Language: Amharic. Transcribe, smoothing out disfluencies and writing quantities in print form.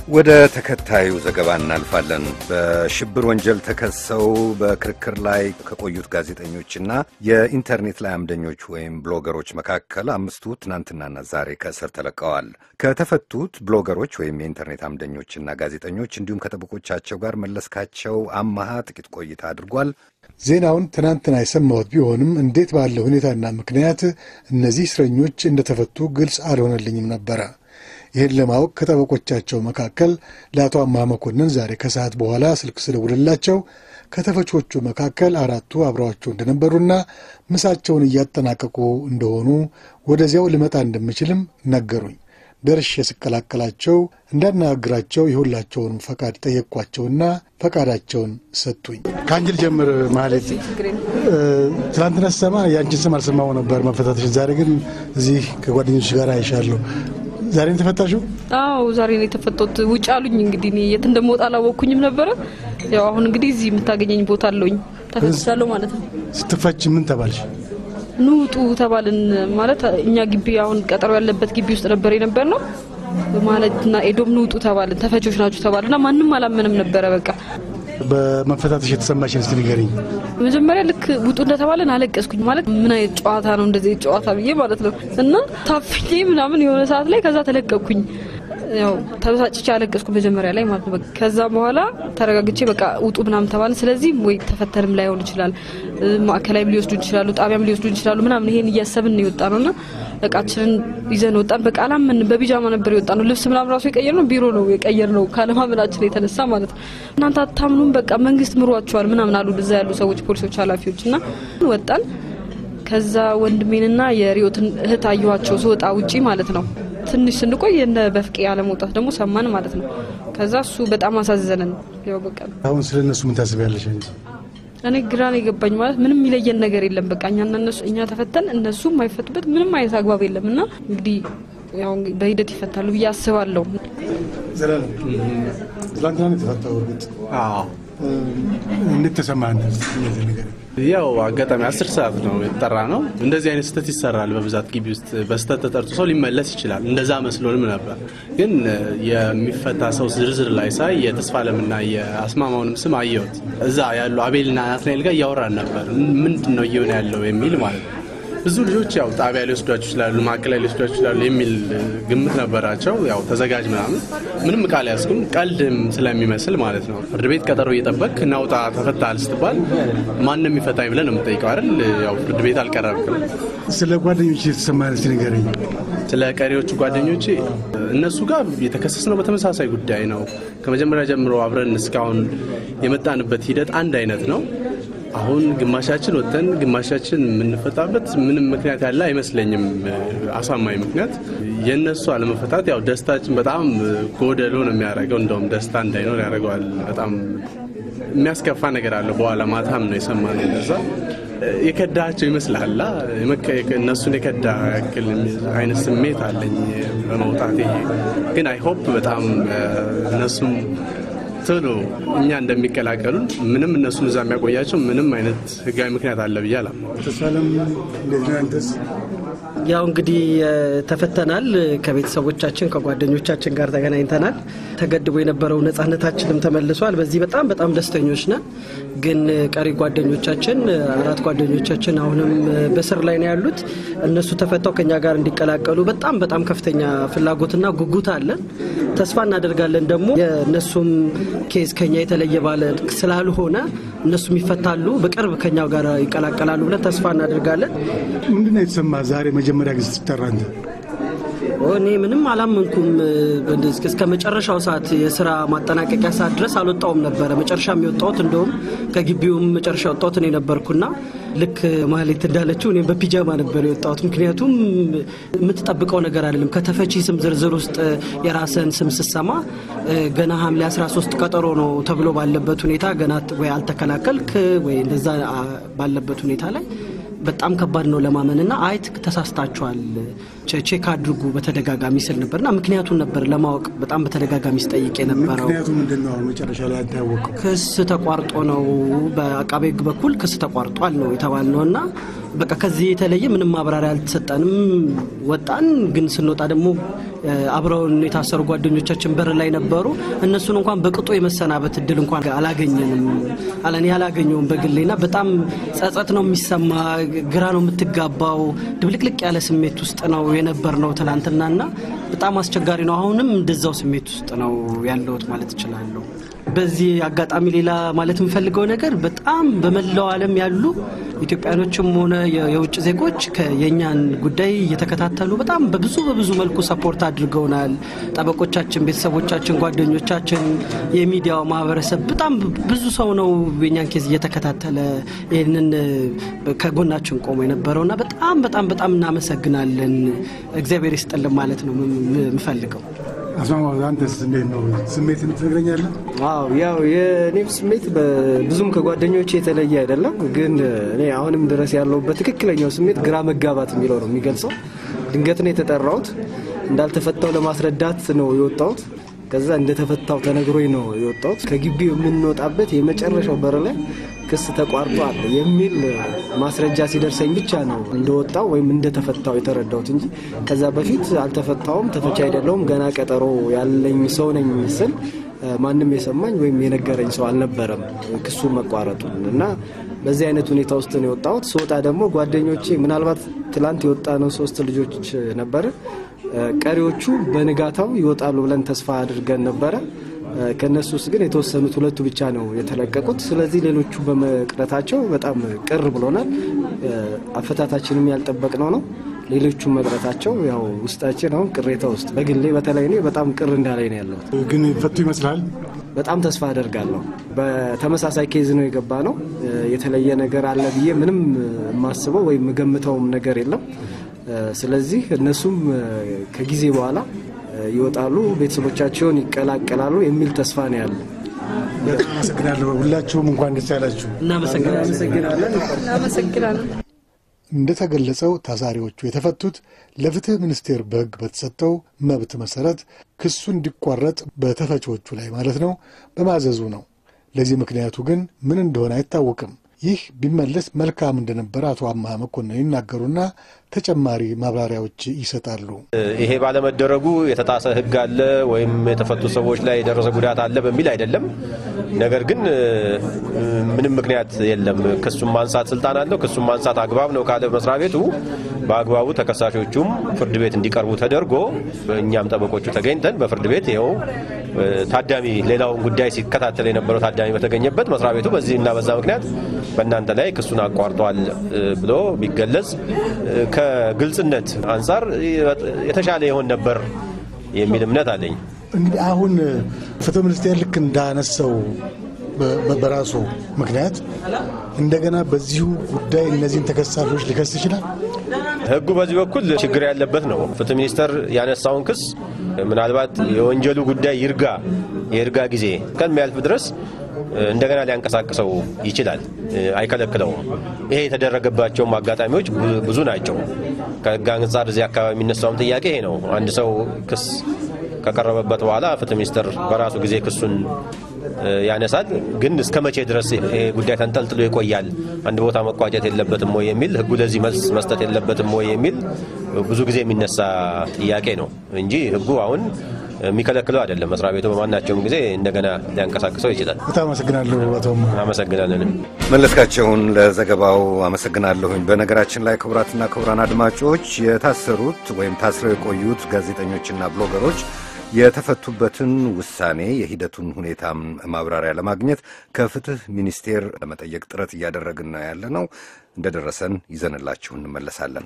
ወደ ተከታዩ ዘገባ እናልፋለን። በሽብር ወንጀል ተከሰው በክርክር ላይ ከቆዩት ጋዜጠኞችና የኢንተርኔት ላይ አምደኞች ወይም ብሎገሮች መካከል 5ቱ ትናንትናና ዛሬ ከእስር ተለቀዋል። ከተፈቱት ብሎገሮች ወይም የኢንተርኔት አምደኞችና ጋዜጠኞች እንዲሁም ከጠበቆቻቸው ጋር መለስካቸው አማሃ ጥቂት ቆይታ አድርጓል። ዜናውን ትናንትና የሰማሁት ቢሆንም እንዴት ባለ ሁኔታና ምክንያት እነዚህ እስረኞች እንደተፈቱ ግልጽ አልሆነልኝም ነበረ። ይህን ለማወቅ ከጠበቆቻቸው መካከል ለአቶ አማሃ መኮንን ዛሬ ከሰዓት በኋላ ስልክ ስደውልላቸው ከተፈቾቹ መካከል 4ቱ አብረዋቸው እንደነበሩና ምሳቸውን እያጠናቀቁ እንደሆኑ ወደዚያው ልመጣ እንደምችልም ነገሩኝ። ደርሼ ስቀላቀላቸው እንዳናግራቸው የሁላቸውን ፈቃድ ጠየቅኳቸውና ፈቃዳቸውን ሰጡኝ። ካንጅል ጀምር ማለት ትናንትና ሰማ ያንቺን ስም አልሰማው ነበር መፈታተሽ። ዛሬ ግን እዚህ ከጓደኞች ጋር አይሻለሁ። ዛሬ ነው ተፈታሹ? አዎ ዛሬ ነው የተፈታሁት። ውጭ አሉኝ እንግዲህ እኔ የት እንደምወጣ አላወኩኝም ነበር። ያው አሁን እንግዲህ እዚህ የምታገኘኝ ቦታ አለኝ ተፈታቻለሁ ማለት ነው። ስትፈች ምን ተባልሽ? ኑጡ ተባልን ማለት እኛ ግቢ አሁን ቀጠሮ ያለበት ግቢ ውስጥ ነበር የነበርነው ማለትና ኤዶም ኑጡ ተባልን። ተፈቾች ናችሁ ተባልና ማንንም አላመንም ነበር። በቃ በመፈታተሽ የተሰማሽ እስቲ ንገሪኝ። መጀመሪያ ልክ ውጡ እንደተባለን አለቀስኩኝ። ማለት ምን አይነት ጨዋታ ነው እንደዚህ ጨዋታ ብዬ ማለት ነው። እና ታፍቼ ምናምን የሆነ ሰዓት ላይ ከዛ ተለቀቅኩኝ። ያው ተበሳጭቼ አለቀስኩ መጀመሪያ ላይ ማለት ነው። ከዛ በኋላ ተረጋግቼ በቃ ውጡ ምናምን ተባልን። ስለዚህ ወይ ተፈተንም ላይሆን ይችላል፣ ማዕከላይም ሊወስዱን ይችላሉ፣ ጣቢያም ሊወስዱን ይችላሉ ምናምን ይሄን እያሰብን ነው የወጣነውና እቃችንን ይዘን ወጣን። በቃ አላመን በቢጃማ ነበር የወጣነው። ልብስ ምናምን ራሱ የቀየርነው ቢሮ ነው የቀየርነው ካለማመናችን የተነሳ ማለት ነው። እናንተ አታምኑም በቃ መንግስት ምሯቸዋል ምናምን አሉ እዛ ያሉ ሰዎች ፖሊሶች ኃላፊዎችና ወጣን። ከዛ ወንድሜንና የሪዮትን እህት አየኋቸው ስወጣ ውጪ ማለት ነው። ትንሽ ስንቆይ እንደ በፍቄ ያለመውጣት ደግሞ ሰማን ማለት ነው። ከዛ እሱ በጣም አሳዘነን። ያው በቃ አሁን ስለነሱ ምን ታስቢያለሽ? እኔ ግራኔ ገባኝ ማለት ምንም ይለየን ነገር የለም። በቃ እኛ ተፈተን እነሱ ማይፈቱበት ምንም አይነት አግባብ የለምና እንግዲህ ያው በሂደት ይፈታሉ ብዬ አስባለሁ። ዘላለም ትላንትና ተፈታው ወርግጥ እንዴት ተሰማህ? ያው አጋጣሚ 10 ሰዓት ነው የተጠራ ነው። እንደዚህ አይነት ስህተት ይሰራል በብዛት ግቢ ውስጥ። በስህተት ተጠርቶ ሰው ሊመለስ ይችላል። እንደዛ መስሎንም ነበር። ግን የሚፈታ ሰው ዝርዝር ላይ ሳይ የተስፋለምና የአስማማውንም ስም አየሁት። እዛ ያሉ አቤልና ናትናኤል ጋር እያወራን ነበር ምንድነው እየሆነ ያለው የሚል ማለት ነው። ብዙ ልጆች ያው ጣቢያ ሊወስዷቸው ይችላሉ፣ ማዕከላዊ ሊወስዷቸው ይችላሉ የሚል ግምት ነበራቸው። ያው ተዘጋጅ ምንም ቃል ያስኩም ቀልድም ስለሚመስል ማለት ነው። ፍርድ ቤት ቀጠሮ እየጠበቅ ናውጣ ተፈታል ስትባል ማንንም ይፈታኝ ብለን ነው የምጠይቀው አይደል? ያው ፍርድ ቤት አልቀረብክም። ስለ ጓደኞች የተሰማኝ ንገረኝ። ስለ ቀሪዎቹ ጓደኞቼ እነሱ ጋር የተከሰስነው በተመሳሳይ ጉዳይ ነው። ከመጀመሪያ ጀምሮ አብረን እስካሁን የመጣንበት ሂደት አንድ አይነት ነው። አሁን ግማሻችን ወጥተን ግማሻችን የምንፈታበት ምንም ምክንያት ያለ አይመስለኝም። አሳማኝ ምክንያት የነሱ አለመፈታት ያው ደስታችን በጣም ጎደሎ ነው የሚያደርገው። እንደውም ደስታ እንዳይኖር ያደርገዋል። በጣም የሚያስከፋ ነገር አለ። በኋላ ማታም ነው የሰማነው እንደዛ የከዳቸው ይመስላል። እነሱን የከዳ ያክል አይነት ስሜት አለኝ በመውጣቴ። ግን አይ ሆፕ በጣም እነሱም ቶሎ እኛ እንደሚቀላቀሉን ምንም እነሱን እዛ የሚያቆያቸው ምንም አይነት ህጋዊ ምክንያት አለ ብዬ አላምነው። ተሰለም ለጃንተስ ያው እንግዲህ ተፈተናል። ከቤተሰቦቻችን ከጓደኞቻችን ጋር ተገናኝተናል። ተገድቦ የነበረው ነጻነታችንም ተመልሷል። በዚህ በጣም ደስተኞች ነን። ግን ቀሪ ጓደኞቻችን 4 ጓደኞቻችን አሁንም በስር ላይ ነው ያሉት። እነሱ ተፈተው ከኛ ጋር እንዲቀላቀሉ በጣም ከፍተኛ ፍላጎትና ጉጉት አለን። ተስፋ እናደርጋለን ደግሞ የነሱም ኬዝ ከኛ የተለየ ባለ ስላልሆነ እነሱም ይፈታሉ፣ በቅርብ ከኛው ጋር ይቀላቀላሉ ብለን ተስፋ እናደርጋለን። ምንድነው የተሰማ ዛሬ መጀመሪያ ጊዜ ተጠራንተ? እኔ ምንም አላመንኩም። እስከ መጨረሻው ሰዓት የሥራ ማጠናቀቂያ ሰዓት ድረስ አልወጣውም ነበር። መጨረሻም የወጣሁት እንደውም ከግቢውም መጨረሻ ወጣሁት እኔ ነበርኩና ልክ ማለት እንዳለችው እኔ በፒጃማ ነበር የወጣሁት። ምክንያቱም የምትጠብቀው ነገር አይደለም። ከተፈቺ ስም ዝርዝር ውስጥ የራስን ስም ሲሰማ ገና ሐምሌ 13 ቀጠሮ ነው ተብሎ ባለበት ሁኔታ ገና ወይ አልተከላከልክ ወይ እንደዛ ባለበት ሁኔታ ላይ በጣም ከባድ ነው ለማመንና አይት ተሳስታችኋል ቼክ አድርጉ በተደጋጋሚ ስል ነበርና ምክንያቱን ነበር ለማወቅ በጣም በተደጋጋሚ ስጠይቅ የነበረው። ምክንያቱ ምንድነው? መጨረሻ ላይ አታወቁ? ክስ ተቋርጦ ነው በአቃቤ ሕግ በኩል ክስ ተቋርጧል ነው የተባልነውና በቃ ከዚህ የተለየ ምንም ማብራሪያ አልተሰጠንም። ወጣን። ግን ስንወጣ ደግሞ አብረውን የታሰሩ ጓደኞቻችን በር ላይ ነበሩ። እነሱን እንኳን በቅጦ የመሰናበት እድል እንኳን አላገኘንም። አለኔ ያላገኘውም በግሌና በጣም ጸጸት ነው የሚሰማ። ግራ ነው የምትጋባው። ድብልቅልቅ ያለ ስሜት ውስጥ ነው የነበርነው ትናንትናና በጣም አስቸጋሪ ነው። አሁንም እንደዛው ስሜት ውስጥ ነው ያለሁት ማለት እችላለሁ። በዚህ አጋጣሚ ሌላ ማለት የምፈልገው ነገር በጣም በመላው ዓለም ያሉ ኢትዮጵያኖችም ሆነ የውጭ ዜጎች የኛን ጉዳይ እየተከታተሉ በጣም በብዙ መልኩ ሰፖርት አድርገውናል። ጠበቆቻችን፣ ቤተሰቦቻችን፣ ጓደኞቻችን፣ የሚዲያው ማህበረሰብ በጣም ብዙ ሰው ነው የኛን ኬዝ እየተከታተለ ይሄንን ከጎናችን ቆሞ የነበረውና በጣም እናመሰግናለን። እግዚአብሔር ይስጥልን ማለት ነው የምፈልገው። አስማማው አንተስ እንዴት ነው ስሜትን ትነግረኛለህ? አዎ ያው የኔም ስሜት ብዙም ከጓደኞቼ የተለየ አይደለም። ግን እኔ አሁንም ድረስ ያለውበት ትክክለኛው ስሜት ግራ መጋባት የሚለው ነው የሚገልጸው። ድንገት ነው የተጠራሁት። እንዳልተፈታው ለማስረዳት ነው የወጣሁት። ከዛ እንደተፈታው ተነግሮኝ ነው የወጣሁት። ከግቢው የምንወጣበት የመጨረሻው በር ላይ ክስ ተቋርጧል የሚል ማስረጃ ሲደርሰኝ ብቻ ነው እንደወጣው ወይም እንደተፈታው የተረዳሁት እንጂ ከዛ በፊት አልተፈታውም፣ ተፈቻ አይደለሁም፣ ገና ቀጠሮ ያለኝ ሰው ነኝ ስል ማንም የሰማኝ ወይም የነገረኝ ሰው አልነበረም ክሱ መቋረጡን እና በዚህ አይነት ሁኔታ ውስጥ ነው የወጣሁት። ስወጣ ደግሞ ጓደኞቼ ምናልባት ትላንት የወጣ ነው 3 ልጆች ነበር። ቀሪዎቹ በንጋታው ይወጣሉ ብለን ተስፋ አድርገን ነበር። ከነሱስ ግን የተወሰኑት 2 ብቻ ነው የተለቀቁት። ስለዚህ ሌሎቹ በመቅረታቸው በጣም ቅር ብሎናል። አፈታታችንም ያልጠበቅነው ነው። ሌሎቹ መቅረታቸው ያው ውስጣችን አሁን ቅሬታ ውስጥ በግሌ በተለይ እኔ በጣም ቅር እንዳለኝ ነው ያለው። ግን ፈቱ ይመስላል። በጣም ተስፋ አደርጋለሁ። በተመሳሳይ ኬዝ ነው የገባ ነው። የተለየ ነገር አለ ብዬ ምንም ማስበው ወይም ገምተውም ነገር የለም። ስለዚህ እነሱም ከጊዜ በኋላ ይወጣሉ፣ ቤተሰቦቻቸውን ይቀላቀላሉ የሚል ተስፋ ነው ያለው። አመሰግናለሁ። ሁላችሁም እንኳን ደስ ያላችሁ። እናመሰግናለን። እንደተገለጸው ታሳሪዎቹ የተፈቱት ለፍትህ ሚኒስቴር በሕግ በተሰጠው መብት መሰረት ክሱ እንዲቋረጥ በተፈቺዎቹ ላይ ማለት ነው በማዘዙ ነው። ለዚህ ምክንያቱ ግን ምን እንደሆነ አይታወቅም። ይህ ቢመለስ መልካም እንደነበረ አቶ አማሃ መኮንን ይናገሩና ተጨማሪ ማብራሪያዎች ይሰጣሉ። ይሄ ባለመደረጉ የተጣሰ ሕግ አለ ወይም የተፈቱ ሰዎች ላይ የደረሰ ጉዳት አለ በሚል አይደለም። ነገር ግን ምንም ምክንያት የለም። ክሱን ማንሳት ስልጣን አለው። ክሱን ማንሳት አግባብ ነው ካለ መስሪያ ቤቱ በአግባቡ ተከሳሾቹም ፍርድ ቤት እንዲቀርቡ ተደርጎ እኛም ጠበቆቹ ተገኝተን በፍርድ ቤት ይኸው ታዳሚ ሌላውን ጉዳይ ሲከታተል የነበረው ታዳሚ በተገኘበት መስሪያ ቤቱ በዚህና በዛ ምክንያት በእናንተ ላይ ክሱን አቋርጧል ብሎ ቢገለጽ ከግልጽነት አንጻር የተሻለ ይሆን ነበር የሚል እምነት አለኝ። እንግዲህ አሁን ፍትህ ሚኒስቴር ልክ እንዳነሳው በራሱ ምክንያት እንደገና በዚሁ ጉዳይ እነዚህን ተከሳሾች ሊከስ ይችላል። ሕጉ በዚህ በኩል ችግር ያለበት ነው። ፍትህ ሚኒስቴር ያነሳውን ክስ ምናልባት የወንጀሉ ጉዳይ የይርጋ ጊዜ ከሚያልፍ ድረስ እንደገና ሊያንቀሳቅሰው ይችላል፣ አይከለክለውም። ይሄ የተደረገባቸው አጋጣሚዎች ብዙ ናቸው። ከሕግ አንጻር እዚህ አካባቢ የሚነሳውም ጥያቄ ይሄ ነው። አንድ ሰው ክስ ከቀረበበት በኋላ ፍትህ ሚኒስቴር በራሱ ጊዜ ክሱን ያነሳል። ግን እስከ መቼ ድረስ ይሄ ጉዳይ ተንጠልጥሎ ይቆያል? አንድ ቦታ መቋጨት የለበትም ወይ የሚል ሕጉ ለዚህ መልስ መስጠት የለበትም ወይ የሚል ብዙ ጊዜ የሚነሳ ጥያቄ ነው እንጂ ሕጉ አሁን የሚከለክለው አይደለም። መስሪያ ቤቱ በማናቸውም ጊዜ እንደገና ሊያንቀሳቅሰው ይችላል። በጣም አመሰግናለሁ። አመሰግናለን። መለስካቸውን ለዘገባው አመሰግናለሁኝ። በነገራችን ላይ ክቡራትና ክቡራን አድማጮች የታሰሩት ወይም ታስረው የቆዩት ጋዜጠኞችና ብሎገሮች የተፈቱበትን ውሳኔ የሂደቱን ሁኔታ ማብራሪያ ለማግኘት ከፍትህ ሚኒስቴር ለመጠየቅ ጥረት እያደረግን ነው ያለነው። እንደደረሰን ይዘንላችሁ እንመለሳለን።